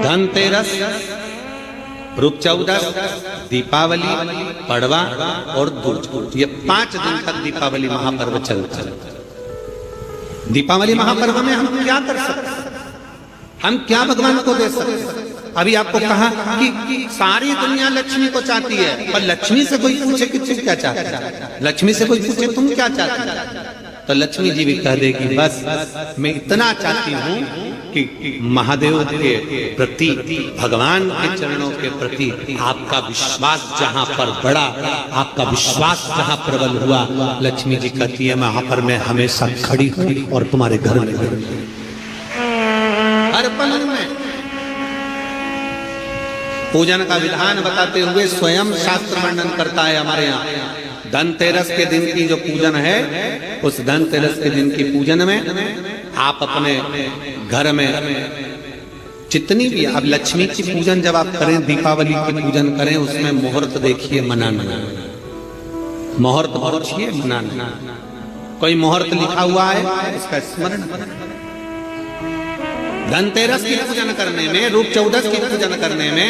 धनतेरस, रूप चौदस, दीपावली, पड़वा और दूज, ये 5 दिन तक दीपावली महापर्व चलता है। दीपावली महापर्व में हम क्या कर सकते हैं, हम क्या भगवान को दे सकते हैं? अभी आपको कहा कि सारी दुनिया लक्ष्मी को चाहती है, पर लक्ष्मी से कोई पूछे कि तुम क्या चाहते हो, लक्ष्मी से कोई पूछे तुम क्या चाहते हो, तो लक्ष्मी जी भी कह देगी बस मैं इतना चाहती हूँ कि महादेव के प्रति, भगवान के चरणों के प्रति आपका विश्वास जहाँ पर बढ़ा, आपका विश्वास जहाँ प्रबल हुआ, लक्ष्मी जी कहती है वहां पर मैं हमेशा खड़ी हूँ और तुम्हारे घर में हर पल में। पूजन का विधान बताते हुए स्वयं शास्त्र वर्णन करता है हमारे यहाँ। धनतेरस के दिन की जो पूजन है, उस धनतेरस के दिन की पूजन में आप अपने घर में जितनी भी, अब लक्ष्मी की पूजन जब आप करें, दीपावली की पूजन करें, उसमें मुहूर्त देखिए, मनाना, मुहूर्त पूछिए, मनाना। कोई मुहूर्त लिखा हुआ है उसका स्मरण। धनतेरस की पूजन करने में, रूप चौदस की पूजन करने में,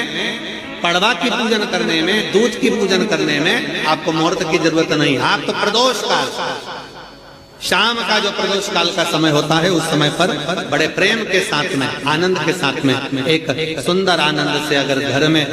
पड़वा की पूजन करने में, दूज की पूजन करने में आपको मुहूर्त की जरूरत नहीं। आप तो प्रदोष काल, शाम का जो प्रदोष काल का समय होता है, उस समय पर बड़े प्रेम के साथ में, आनंद के साथ में, एक सुंदर आनंद से अगर घर में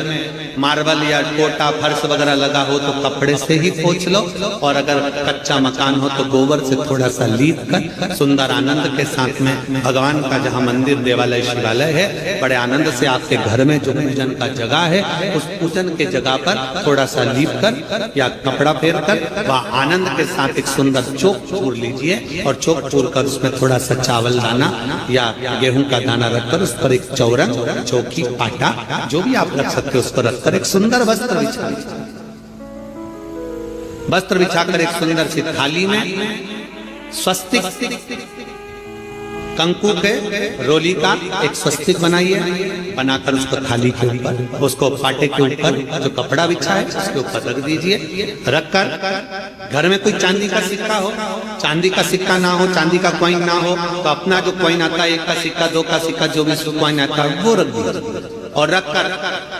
मार्बल या कोटा फर्श वगैरह लगा हो तो कपड़े से ही पोंछ लो, और अगर कच्चा मकान हो तो गोबर से थोड़ा सा लीप कर सुंदर आनंद के साथ में भगवान का जहाँ मंदिर, देवालय, शिवालय है, बड़े आनंद से आपके घर में जो पूजन का जगह है, उस पूजन के जगह पर थोड़ा सा लीप कर या कपड़ा फेर कर वह आनंद के साथ एक सुंदर चौक चूर लीजिए, और चौक चूर कर उसमें थोड़ा सा चावल दाना या गेहूं का दाना रखकर उस पर एक चौरंग, चौकी, आटा जो भी आप रख सकते हो उस पर रखकर एक सुंदर वस्त्र बिछाकर एक सुंदर सी थाली में स्वस्तिक, कंकु के रोली का एक स्वस्तिक बनाइए, बनाकर उसको थाली के ऊपर, उसको पाटे के ऊपर जो कपड़ा बिछा है उसके ऊपर रख दीजिए। रखकर घर में कोई चांदी का सिक्का हो, चांदी का सिक्का ना हो, चांदी का कॉइन ना हो, तो अपना जो कॉइन आता है, 1 का सिक्का, 2 का सिक्का, जो भी कॉइन आता है वो रख दीजिए। और रखकर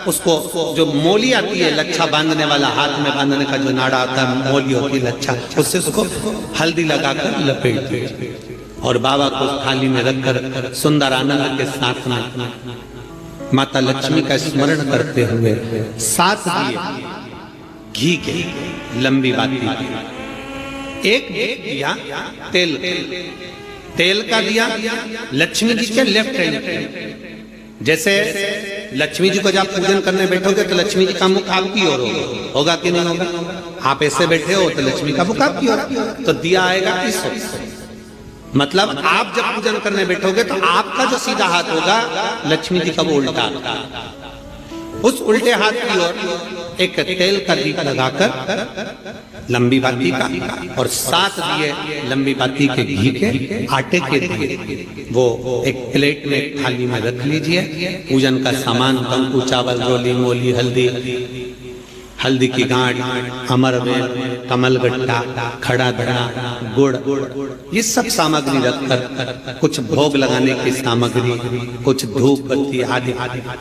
उसको जो मोली आती है, लच्छा बांधने वाला, हाथ में बांधने का जो नाड़ा आता है, मोली होती है लच्छा, उससे उसको हल्दी लगाकर लपेट दीजिए और बाबा को थाली में रखकर सुंदर आनंद के साथ में माता लक्ष्मी का स्मरण करते हुए 7 दिए घी के, लंबी बाती, एक दिया तेल का दिया लक्ष्मी जी के लेफ्ट हैंड। जैसे लक्ष्मी जी को जब पूजन करने बैठोगे तो लक्ष्मी जी का मुख आपकी ओर होगा कि नहीं होगा? आप ऐसे बैठे हो तो लक्ष्मी का मुख आपकी ओर, तो दिया आएगा इस ओर। मतलब आप जब पूजन करने बैठोगे तो आपका जो सीधा हाथ होगा, लक्ष्मी जी का वो उल्टा, उस उल्टे हाथ की ओर एक तेल का दीप लगाकर लंबी बाती का, और 7 दिए लंबी बाती के घी के, आटे के दिए वो एक प्लेट में, थाली में रख लीजिए। पूजन का सामान, कंकु, चावल, रोली, मोली, हल्दी की गांठ, अमरवेल, कमलगट्टा, खड़ा धड़ा, गुड़, ये सब सामग्री रखकर, कुछ भोग लगाने की सामग्री, कुछ धूप बत्ती आदि,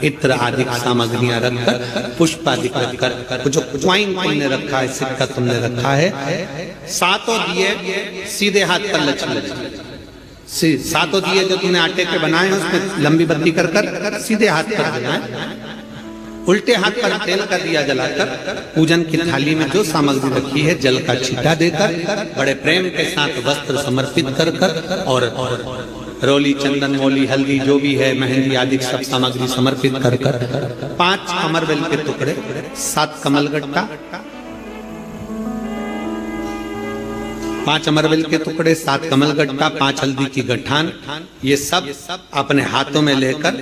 इत्र आदि सामग्रियां रखकर, पुष्प आदि रखकर, जो कॉइन तुमने रखा है, सिक्का तुमने रखा है, 7 दिए सीधे हाथ पर लक्ष्मी, 7 दिए जो तुमने आटे के बनाए हैं उसमें लंबी बत्ती कर सीधे हाथ पर बनाए, उल्टे हाथ पर तेल का दिया जलाकर पूजन की थाली में जो सामग्री रखी है जल का छींटा देकर, बड़े प्रेम के साथ वस्त्र समर्पित कर और रोली, चंदन, मोली, हल्दी जो भी है, मेहंदी आदि सब सामग्री समर्पित कर 5 अमरवेल के टुकड़े, 7 कमलगट्टा, 5 अमरवेल के टुकड़े, 7 कमलगट्टा, 5 हल्दी की गठान, ये सब अपने हाथों में लेकर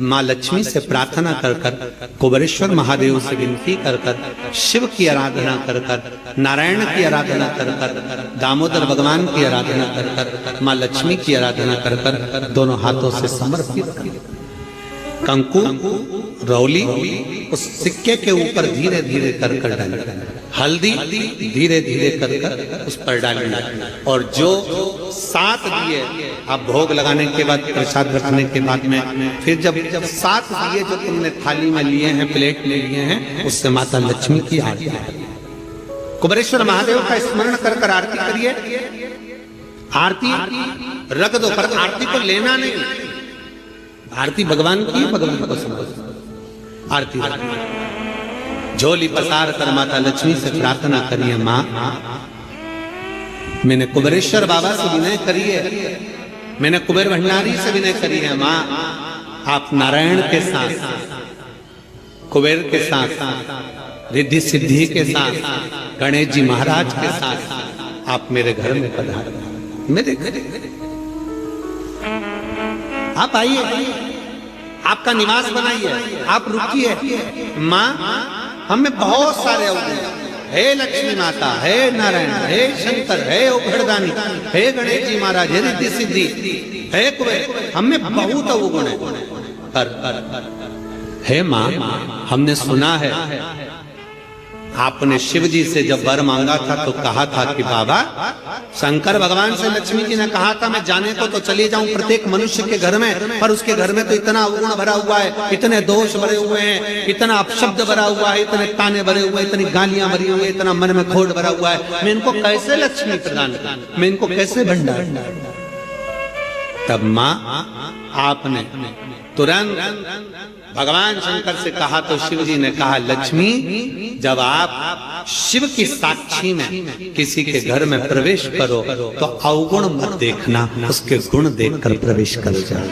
माँ लक्ष्मी से प्रार्थना कर कुबेरेश्वर महादेव से विनती कर शिव की आराधना कर नारायण की आराधना कर दामोदर भगवान की आराधना कर माँ लक्ष्मी की आराधना कर दोनों हाथों से समर्पित कंकु रौली उस सिक्के के ऊपर धीरे धीरे कर कर डालना, हल्दी धीरे धीरे कर कर उस पर डालना। और जो 7 दिए आप भोग लगाने के बाद, प्रसाद रखने के बाद में, फिर जब 7 दिए जो तुमने थाली में लिए हैं, प्लेट में लिए हैं, उससे माता लक्ष्मी की आरती, कुबेरेश्वर महादेव का स्मरण कर कर आरती करिए। आरती रख दो, पर आरती को लेना नहीं, आरती भगवान की, भगवान को समझो। आरती झोली पसार कर माता लक्ष्मी से प्रार्थना करिए, माँ मैंने कुबेरेश्वर बाबा से विनय करिए, मैंने कुबेर भंडारी से विनय करी है, माँ आप नारायण के साथ, कुबेर के साथ, रिद्धि सिद्धि के साथ, गणेश जी महाराज के साथ आप मेरे घर में पधारो, मेरे घर आप आइए, आपका निवास बनाइए, आप रुकिए। माँ हमें बहुत सारे अवगुण, हे लक्ष्मी माता, हे नारायण, हे शंकर, हे औघड़दानी, हे गणेश जी महाराज, हे रिद्धि सिद्धि, हे कुबेर, हमें बहुत अवगुण है। पर हे माँ हमने सुना है आपने शिव जी से जब वर मांगा था तो कहा था कि बाबा, शंकर भगवान से लक्ष्मी जी ने कहा था मैं जाने को तो चले जाऊं प्रत्येक मनुष्य के घर में, पर उसके घर में तो इतना अवगुण भरा हुआ है, इतने दोष भरे हुए हैं, इतना अपशब्द भरा हुआ है, इतने ताने भरे हुए, इतनी गालियां भरी हुई, इतना मन में खोट भरा हुआ है, मैं इनको कैसे लक्ष्मी प्रदान करूं, मैं इनको कैसे भंडार। तब माँ आपने तुरंत भगवान शंकर से कहा तो शिव जी ने कहा, लक्ष्मी जब आप शिव की साक्षी में किसी के घर में प्रवेश करो तो अवगुण मत देखना, उसके गुण देखकर प्रवेश कर जाओ।